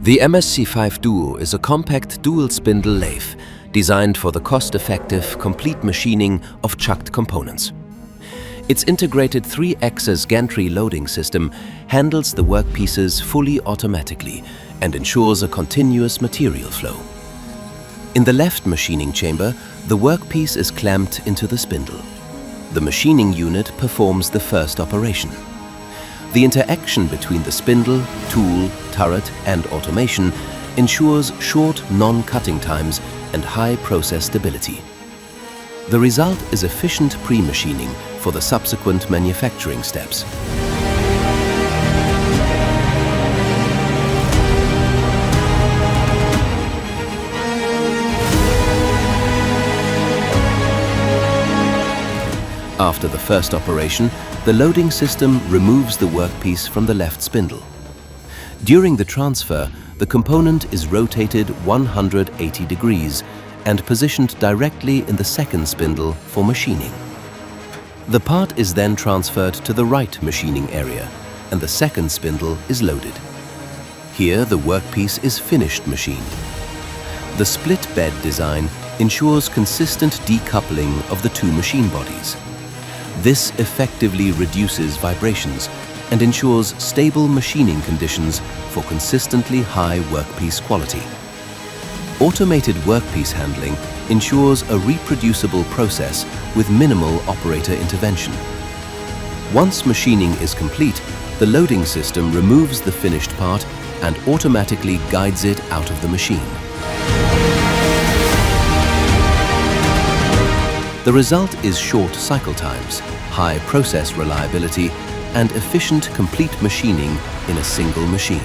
The MSC5 Duo is a compact dual-spindle lathe designed for the cost-effective, complete machining of chucked components. Its integrated 3-axis gantry loading system handles the workpieces fully automatically and ensures a continuous material flow. In the left machining chamber, the workpiece is clamped into the spindle. The machining unit performs the first operation. The interaction between the spindle, tool, turret and automation ensures short non-cutting times and high process stability. The result is efficient pre-machining for the subsequent manufacturing steps. After the first operation, the loading system removes the workpiece from the left spindle. During the transfer, the component is rotated 180 degrees and positioned directly in the second spindle for machining. The part is then transferred to the right machining area and the second spindle is loaded. Here the workpiece is finished machined. The split bed design ensures consistent decoupling of the two machine bodies. This effectively reduces vibrations and ensures stable machining conditions for consistently high workpiece quality. Automated workpiece handling ensures a reproducible process with minimal operator intervention. Once machining is complete, the loading system removes the finished part and automatically guides it out of the machine. The result is short cycle times, high process reliability, and efficient complete machining in a single machine.